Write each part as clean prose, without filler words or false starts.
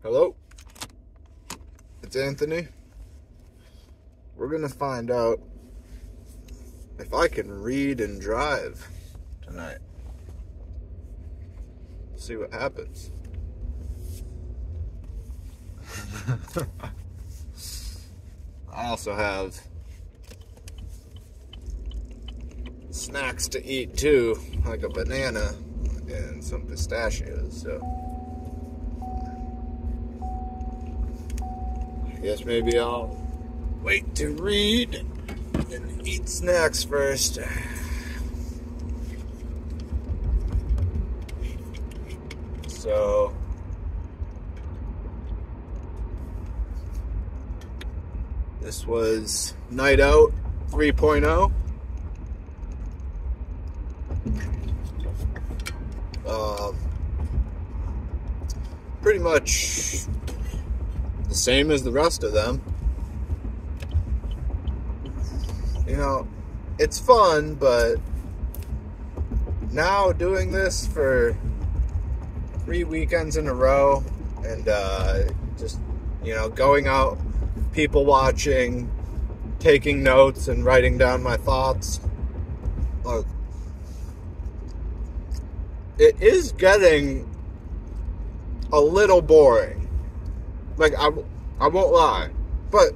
Hello, it's Anthony. We're gonna find out if I can read and drive tonight. See what happens. I also have snacks to eat too, like a banana and some pistachios, so I guess maybe I'll wait to read and eat snacks first. So this was Night Out 3.0. Pretty much the same as the rest of them. You know, it's fun, but now doing this for 3 weekends in a row and just, you know, going out, people watching, taking notes and writing down my thoughts, it is getting a little boring. Like, I won't lie. But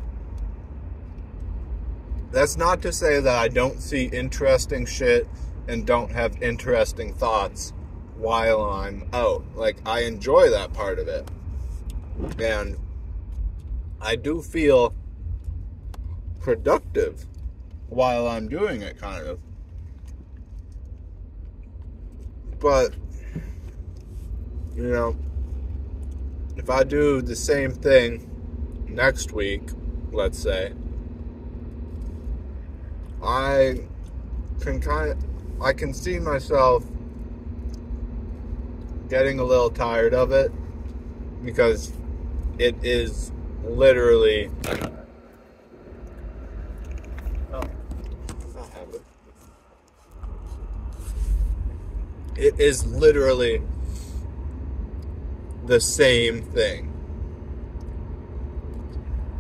that's not to say that I don't see interesting shit and don't have interesting thoughts while I'm out. Like, I enjoy that part of it. And I do feel productive while I'm doing it, kind of. But, you know, if I do the same thing next week, let's say, I can see myself getting a little tired of it, because it is literally it is literally the same thing.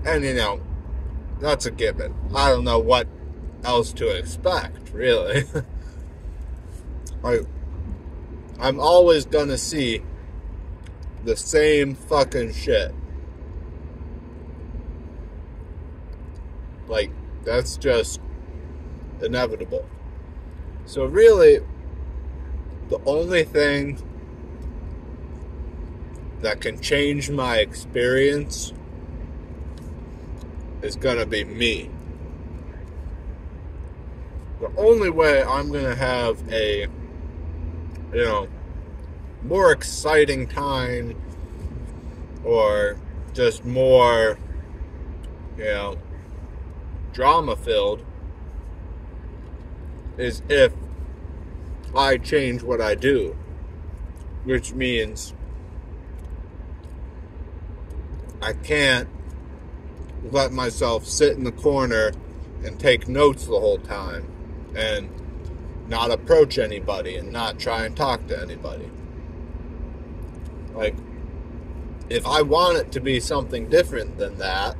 And, you know, that's a given. I don't know what else to expect, really. Like, I'm always gonna see the same fucking shit. Like, that's just inevitable. So really, the only thing that can change my experience is gonna be me. The only way I'm gonna have a, you know, more exciting time, or just more, you know, drama filled, is if I change what I do, which means I can't let myself sit in the corner and take notes the whole time and not approach anybody and not try and talk to anybody. Like, if I want it to be something different than that,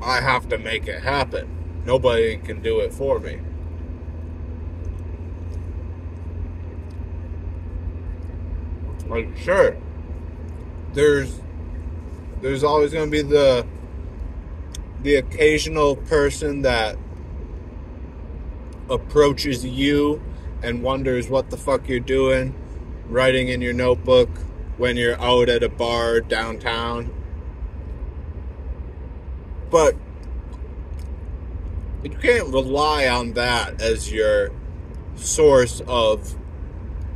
I have to make it happen. Nobody can do it for me. Like, sure, there's always going to be the occasional person that approaches you and wonders what the fuck you're doing, writing in your notebook when you're out at a bar downtown. But you can't rely on that as your source of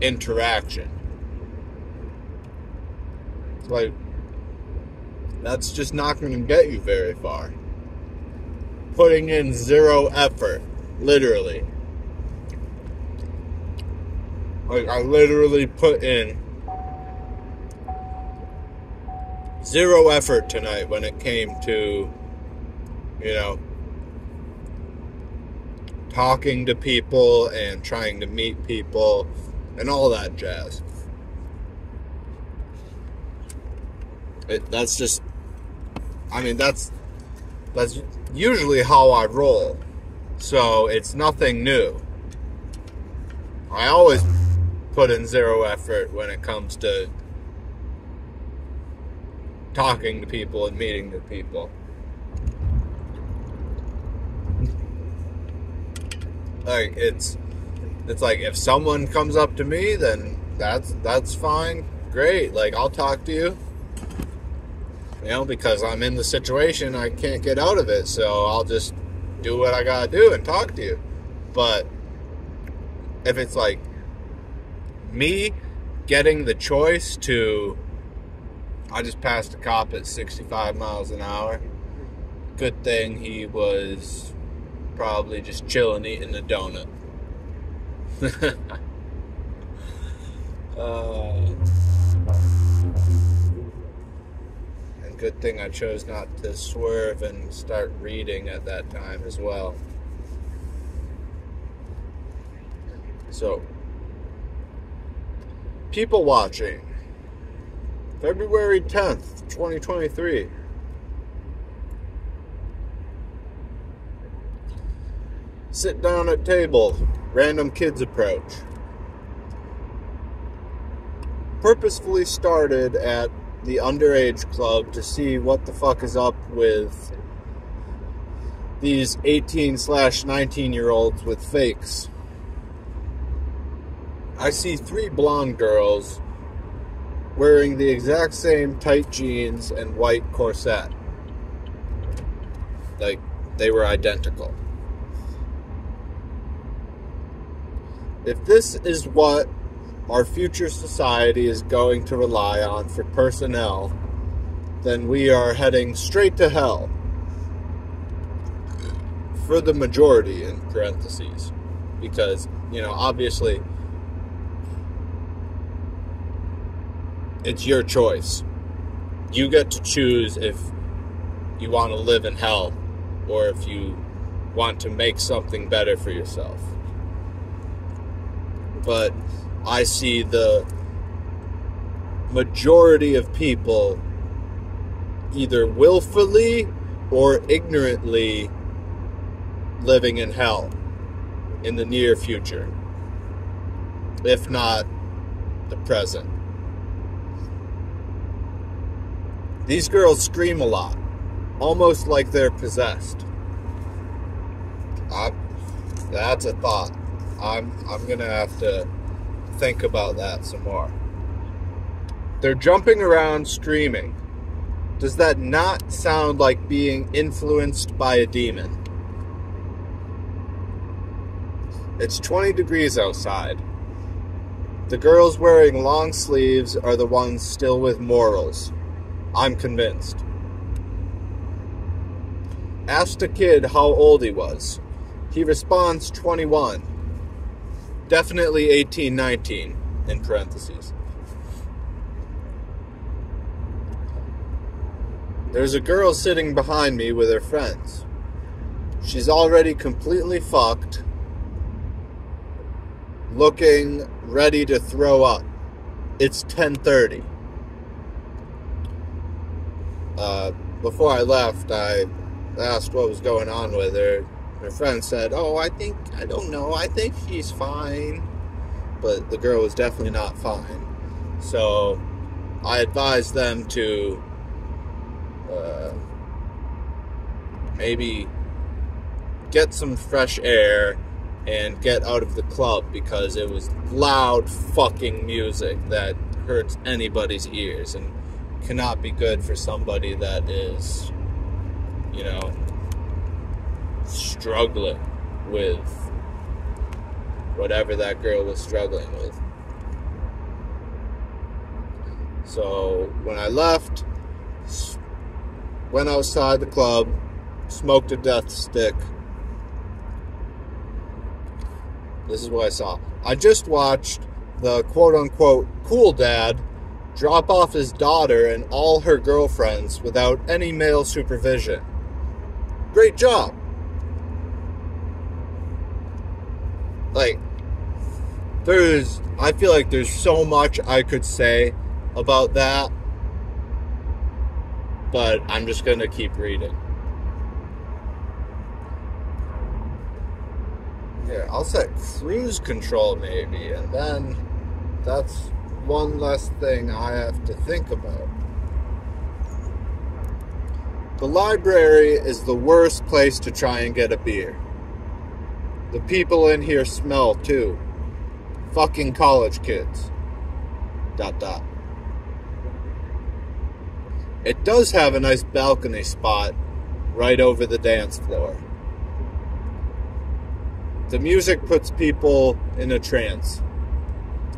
interaction. Like, that's just not going to get you very far. Putting in zero effort, literally. Like, I literally put in zero effort tonight when it came to, you know, talking to people and trying to meet people and all that jazz. That's just, I mean, that's usually how I roll. So it's nothing new. I always put in zero effort when it comes to talking to people and meeting with people. Like, it's like, if someone comes up to me, then that's fine, great. Like, I'll talk to you, because I'm in the situation, I can't get out of it, so I'll just do what I gotta do and talk to you. But if it's like me getting the choice to, I just passed a cop at 65 miles an hour. Good thing he was probably just chilling, eating a donut. And good thing I chose not to swerve and start reading at that time as well. So, people watching. February 10th, 2023. Sit down at table. Random kids approach. Purposefully started at the underage club to see what the fuck is up with these 18/19-year-olds with fakes. I see 3 blonde girls wearing the exact same tight jeans and white corset. Like, they were identical. If this is what our future society is going to rely on for personnel, then we are heading straight to hell. For the majority, in parentheses. Because, obviously, it's your choice. You get to choose if you want to live in hell or if you want to make something better for yourself. But I see the majority of people either willfully or ignorantly living in hell in the near future, if not the present. These girls scream a lot, almost like they're possessed. That's a thought. I'm gonna have to think about that some more. They're jumping around screaming. Does that not sound like being influenced by a demon? It's 20 degrees outside. The girls wearing long sleeves are the ones still with morals. I'm convinced. Asked a kid how old he was. He responds 21. Definitely 18, 19, in parentheses. There's a girl sitting behind me with her friends. She's already completely fucked, looking ready to throw up. It's 10:30. Before I left, I asked what was going on with her. Her friend said, I don't know, I think she's fine. But the girl was definitely not fine. So I advised them to maybe get some fresh air and get out of the club, because it was loud fucking music that hurts anybody's ears and cannot be good for somebody that is, struggling with whatever that girl was struggling with. So when I left, went outside the club, smoked a death stick. This is what I saw. I just watched the quote-unquote cool dad drop off his daughter and all her girlfriends without any male supervision. Great job. Like, I feel like there's so much I could say about that. but I'm just going to keep reading. Here, I'll set cruise control maybe, and then that's one less thing I have to think about. The library is the worst place to try and get a beer. The people in here smell too. Fucking college kids. ... It does have a nice balcony spot right over the dance floor. The music puts people in a trance.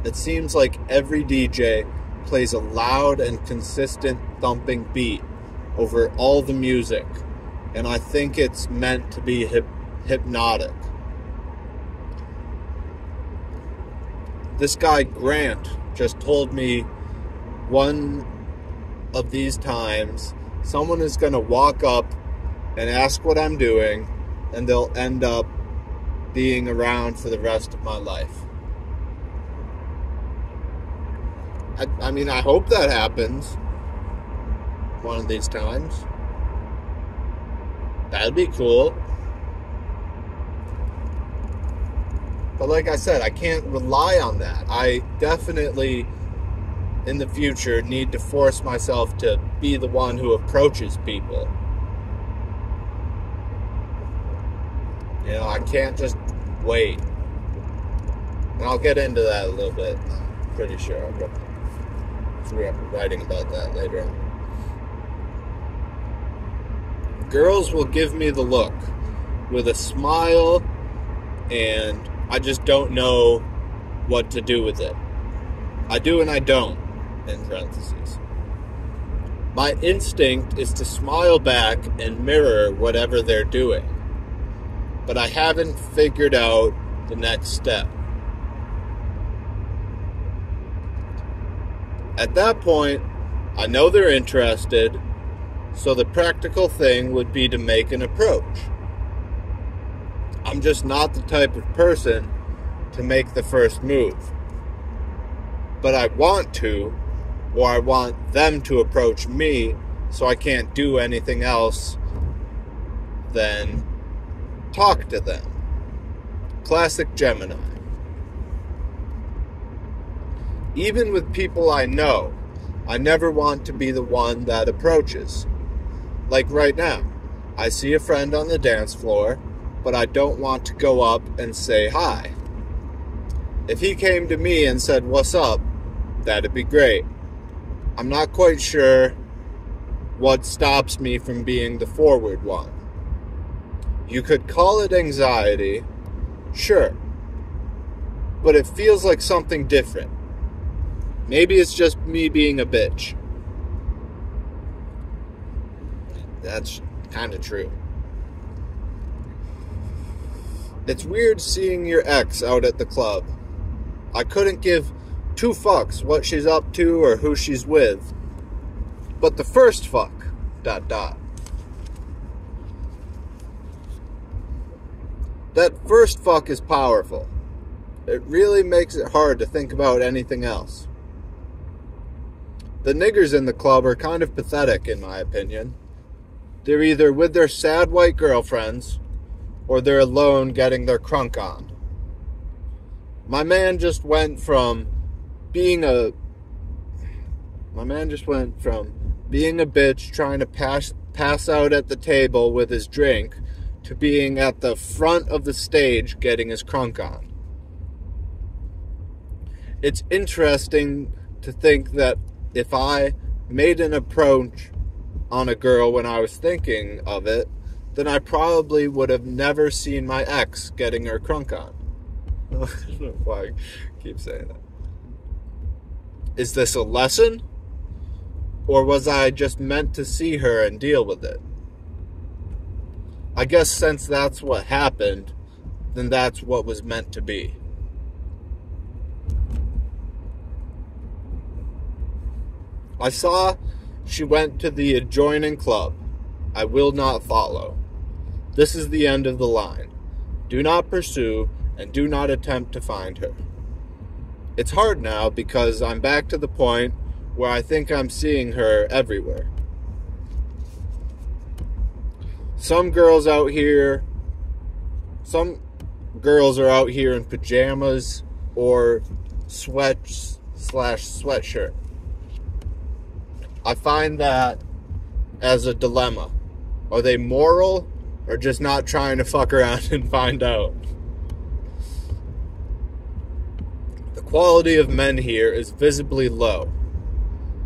It seems like every DJ plays a loud and consistent thumping beat over all the music, and I think it's meant to be hypnotic. This guy Grant just told me one of these times someone is going to walk up and ask what I'm doing, and they'll end up being around for the rest of my life. I mean, I hope that happens one of these times. That'd be cool. But like I said, I can't rely on that. I definitely, in the future, need to force myself to be the one who approaches people. You know, I can't just wait. And I'll get into that a little bit. I'm pretty sure I'll be writing about that later on. Girls will give me the look with a smile, and I just don't know what to do with it. I do and I don't, in parentheses. My instinct is to smile back and mirror whatever they're doing, but I haven't figured out the next step. At that point, I know they're interested, so the practical thing would be to make an approach. I'm just not the type of person to make the first move. But I want to, or I want them to approach me, so I can't do anything else than talk to them. Classic Gemini. Even with people I know, I never want to be the one that approaches. Like right now, I see a friend on the dance floor, but I don't want to go up and say hi. If he came to me and said, "What's up?" that'd be great. I'm not quite sure what stops me from being the forward one. You could call it anxiety, sure, but it feels like something different. Maybe it's just me being a bitch. That's kind of true. It's weird seeing your ex out at the club. I couldn't give two fucks what she's up to or who she's with. But the first fuck, ... That first fuck is powerful. It really makes it hard to think about anything else. The niggers in the club are kind of pathetic, in my opinion. They're either with their sad white girlfriends, or they're alone getting their crunk on. My man just went from being a bitch trying to pass out at the table with his drink to being at the front of the stage getting his crunk on. It's interesting to think that if I made an approach on a girl when I was thinking of it, then I probably would have never seen my ex getting her crunk on. I don't know why I keep saying that. Is this a lesson? Or was I just meant to see her and deal with it? I guess since that's what happened, then that's what was meant to be. I saw she went to the adjoining club. I will not follow. This is the end of the line. Do not pursue and do not attempt to find her. It's hard now because I'm back to the point where I think I'm seeing her everywhere. some girls out here, some girls are out here in pajamas or sweatshirt. I find that as a dilemma. Are they moral or just not trying to fuck around and find out? The quality of men here is visibly low,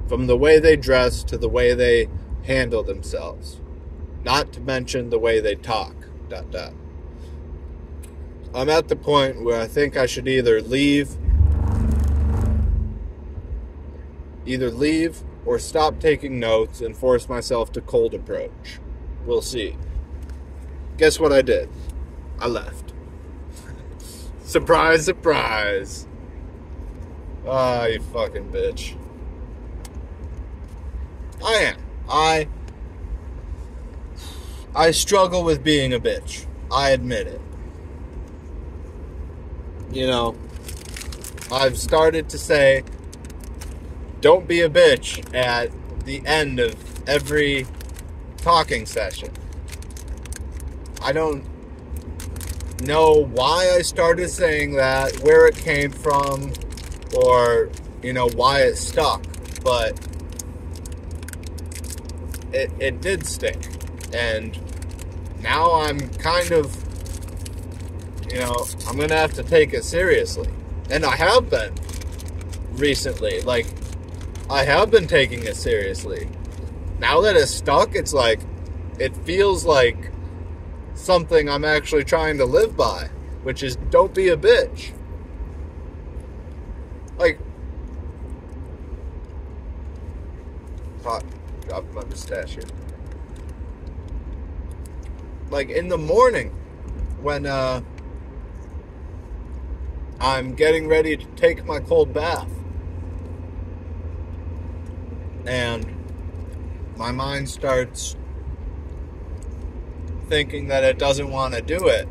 from the way they dress to the way they handle themselves, not to mention the way they talk. I'm at the point where I think I should either leave or stop taking notes and force myself to cold approach. We'll see. Guess what I did? I left. Surprise, surprise. Ah, you fucking bitch. I am. I struggle with being a bitch. I admit it. You know, I've started to say, don't be a bitch at the end of every talking session. I don't know why I started saying that, where it came from, or, you know, why it stuck, but it did stick. And now I'm kind of, you know, I'm going to have to take it seriously. And I have been recently. Like, I have been taking it seriously. Now that it's stuck, it's like, it feels like something I'm actually trying to live by, which is don't be a bitch. Like, drop my mustache here. Like, in the morning, when I'm getting ready to take my cold bath, and my mind starts thinking that it doesn't want to do it,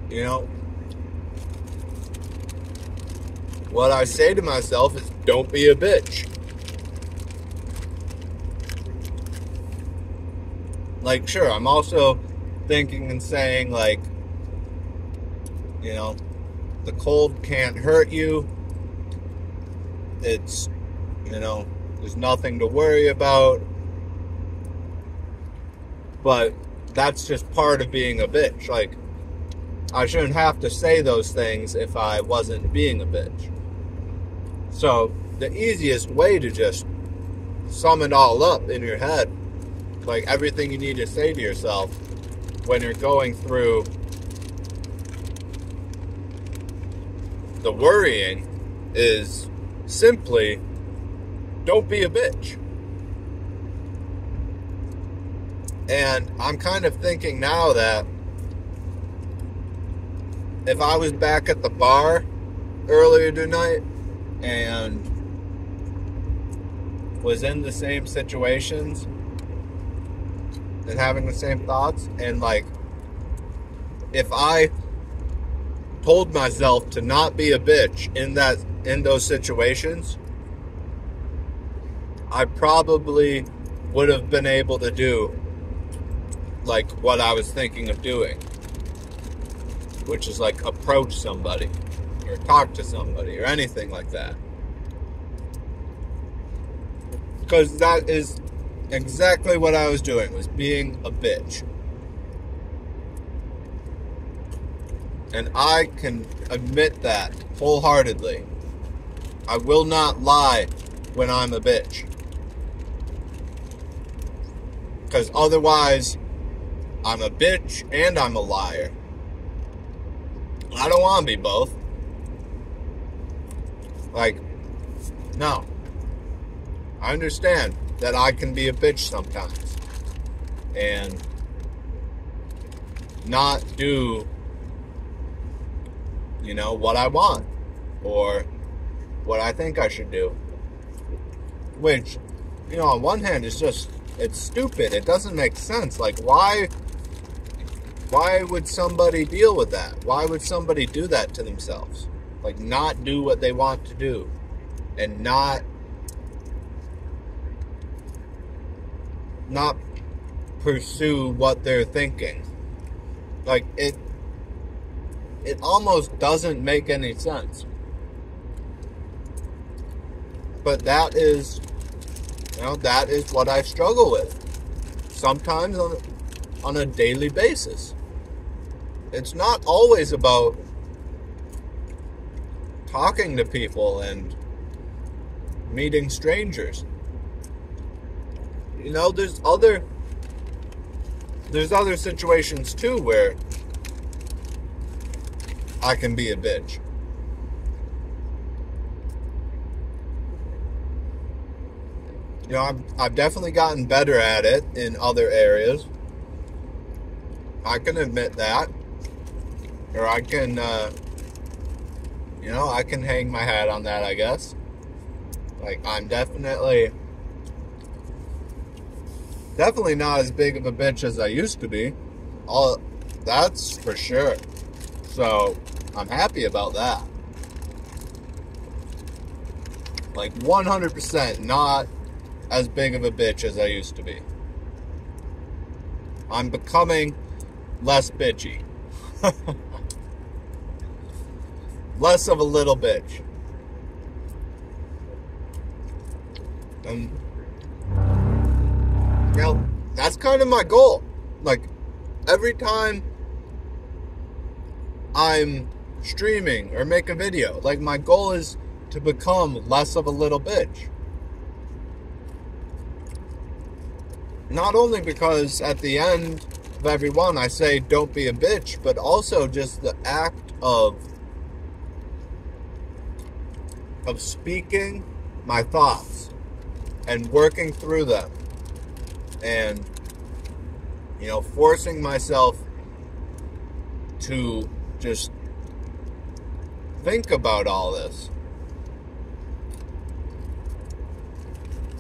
you know, what I say to myself is, don't be a bitch. Like, sure, I'm also thinking and saying, like, you know, the cold can't hurt you. It's, you know, there's nothing to worry about. But that's just part of being a bitch. Like, I shouldn't have to say those things if I wasn't being a bitch. So, the easiest way to just sum it all up in your head, like everything you need to say to yourself when you're going through the worrying, is simply, don't be a bitch. And I'm kind of thinking now that if I was back at the bar earlier tonight and was in the same situations and having the same thoughts, and like, if I told myself to not be a bitch in those situations, I probably would have been able to do like what I was thinking of doing, which is like approach somebody or talk to somebody or anything like that. Because that is exactly what I was doing, was being a bitch. And I can admit that wholeheartedly. I will not lie when I'm a bitch. Because otherwise, I'm a bitch and I'm a liar. I don't want to be both. Like, no. I understand that I can be a bitch sometimes. And not do, you know, what I want. Or what I think I should do. Which, you know, on one hand, it's stupid. It doesn't make sense. Like, why would somebody deal with that? Why would somebody do that to themselves? Like, not do what they want to do. And not pursue what they're thinking. Like, it almost doesn't make any sense. But that is what I struggle with. Sometimes on a daily basis. It's not always about talking to people and meeting strangers. You know, there's other situations too where I can be a bitch. You know, I've definitely gotten better at it in other areas. I can admit that. Or I can, I can hang my hat on that, I guess. Like, I'm definitely not as big of a bitch as I used to be. That's for sure. So, I'm happy about that. Like, 100% not as big of a bitch as I used to be. I'm becoming less bitchy. Less of a little bitch. And, that's kind of my goal. Like, every time I'm streaming or make a video, like, my goal is to become less of a little bitch. Not only because at the end of every one I say don't be a bitch, but also just the act of speaking my thoughts and working through them and, forcing myself to just think about all this.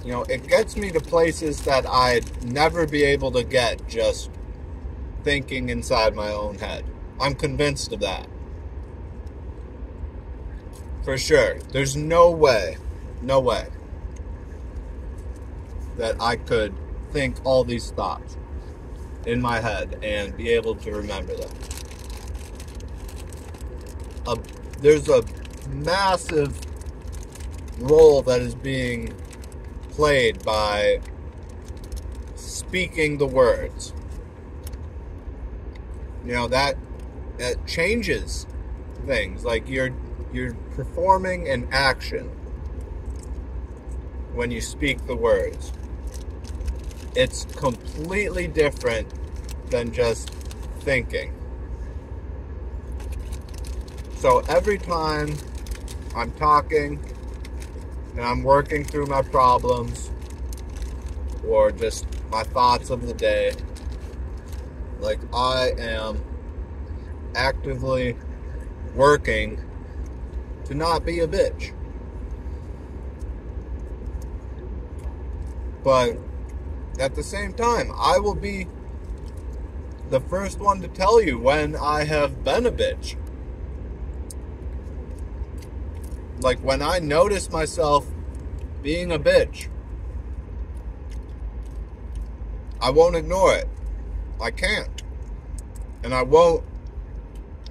It gets me to places that I'd never be able to get just thinking inside my own head. I'm convinced of that. For sure. There's no way that I could think all these thoughts in my head and be able to remember them. There's a massive role that is being played by speaking the words. That changes things. Like, you're performing an action when you speak the words. It's completely different than just thinking. So every time I'm talking and I'm working through my problems or just my thoughts of the day, like, I am actively working to not be a bitch. But at the same time, I will be the first one to tell you when I have been a bitch. Like, when I notice myself being a bitch, I won't ignore it. I can't. And I won't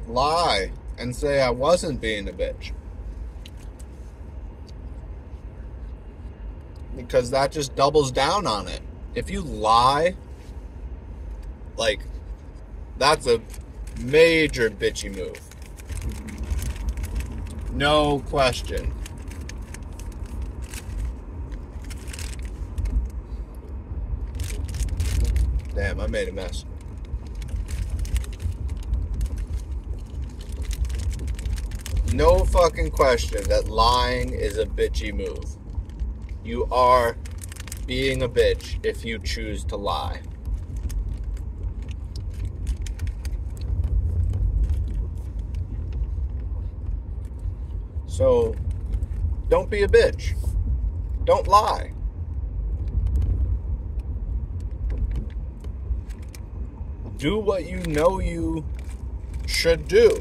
lie and say I wasn't being a bitch. Because that just doubles down on it. If you lie, like, that's a major bitchy move. No question. Damn, I made a mess. No fucking question that lying is a bitchy move. You are being a bitch if you choose to lie. So, don't be a bitch. Don't lie. Do what you know you should do.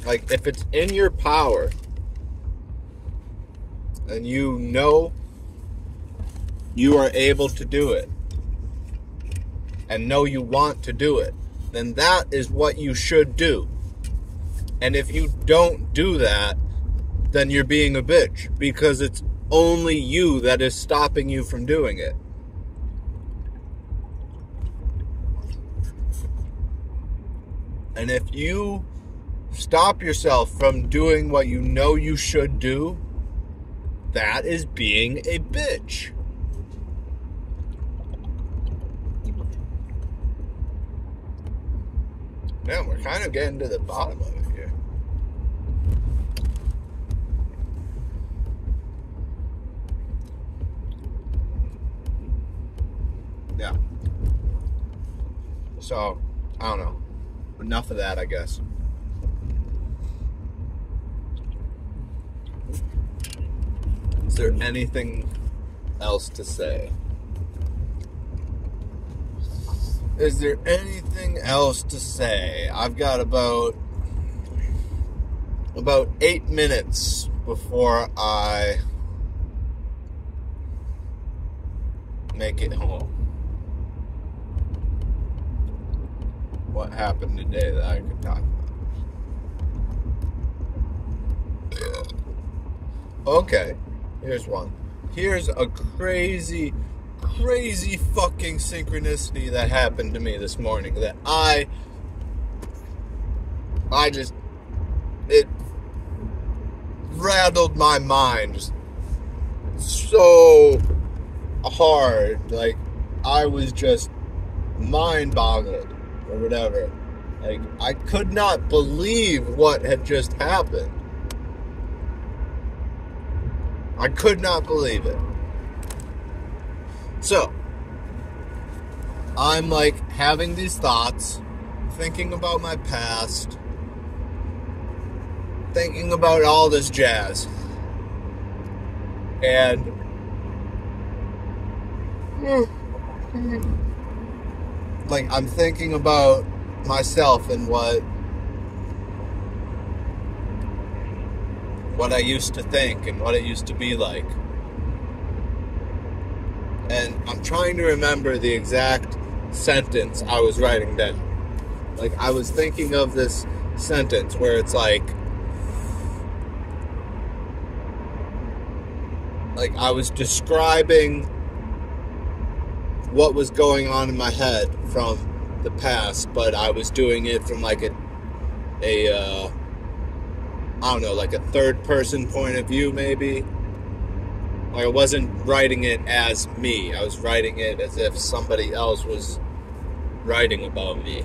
Like, if it's in your power and you know you are able to do it, and know you want to do it, then that is what you should do. And if you don't do that, then you're being a bitch, because it's only you that is stopping you from doing it. And if you stop yourself from doing what you know you should do, that is being a bitch. Man, we're kind of getting to the bottom of it here. Yeah. So, I don't know. Enough of that, I guess. Is there anything else to say? Is there anything else to say? I've got about 8 minutes before I make it home. What happened today that I could talk about? Okay, here's one. Here's a crazy fucking synchronicity that happened to me this morning that it rattled my mind just so hard. Like, I was just mind boggled or whatever. Like, I could not believe what had just happened. I could not believe it. So, I'm like having these thoughts, thinking about my past, thinking about all this jazz. And like, I'm thinking about myself and what I used to think and what it used to be like. And I'm trying to remember the exact sentence I was writing down. Like, I was thinking of this sentence where it's like I was describing what was going on in my head from the past, but I was doing it from like a I don't know, like a third person point of view, maybe. Like, I wasn't writing it as me. I was writing it as if somebody else was writing about me.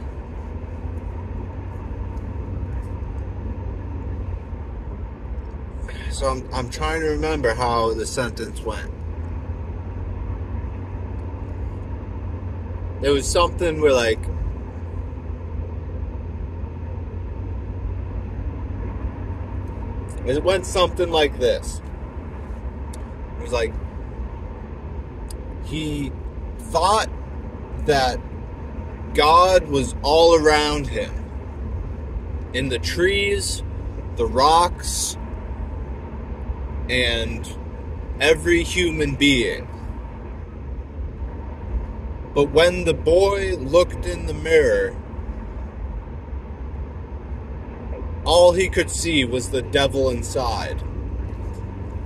So I'm trying to remember how the sentence went. It was something where, like, it went something like this. It was like, he thought that God was all around him. In the trees, the rocks, and every human being. But when the boy looked in the mirror, all he could see was the devil inside.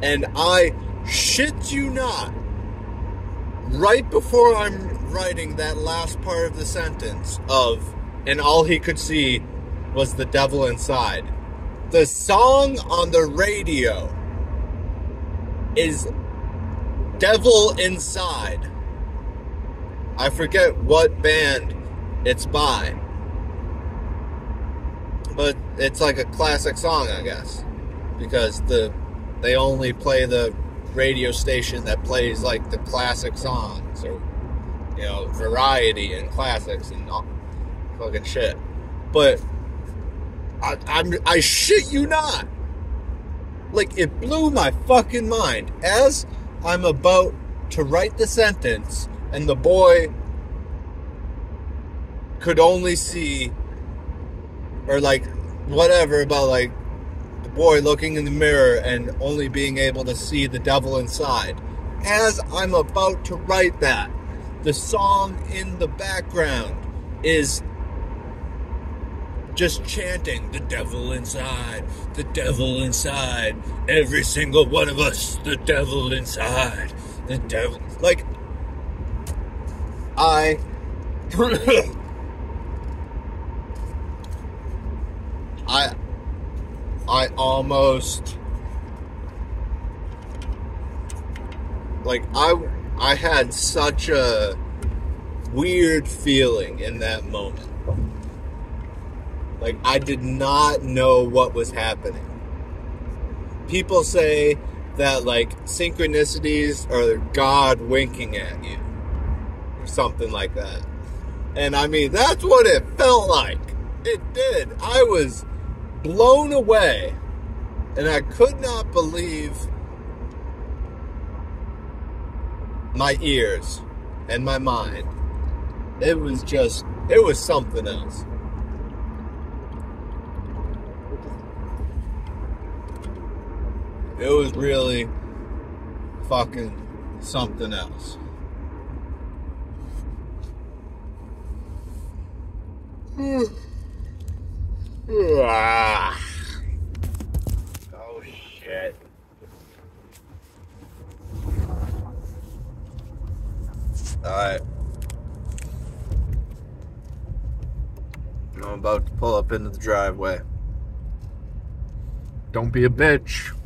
And I shit you not, right before I'm writing that last part of the sentence of, and all he could see was the devil inside, the song on the radio is Devil Inside. I forget what band it's by, but it's like a classic song, I guess, because they only play the radio station that plays like the classic songs, or, you know, variety and classics and all fucking shit. But I shit you not, like, it blew my fucking mind as I'm about to write the sentence, and the boy could only see, or like whatever, about like the boy looking in the mirror and only being able to see the devil inside. As I'm about to write that, the song in the background is just chanting, the devil inside, the devil inside, every single one of us, the devil inside, the devil. Like, I almost, like, I had such a weird feeling in that moment. Like, I did not know what was happening. People say that, like, synchronicities are God winking at you. Or something like that. And, I mean, that's what it felt like. It did. I was blown away. And I could not believe my ears and my mind. It was something else. It was really fucking something else. Oh, shit. Alright. I'm about to pull up into the driveway. Don't be a bitch.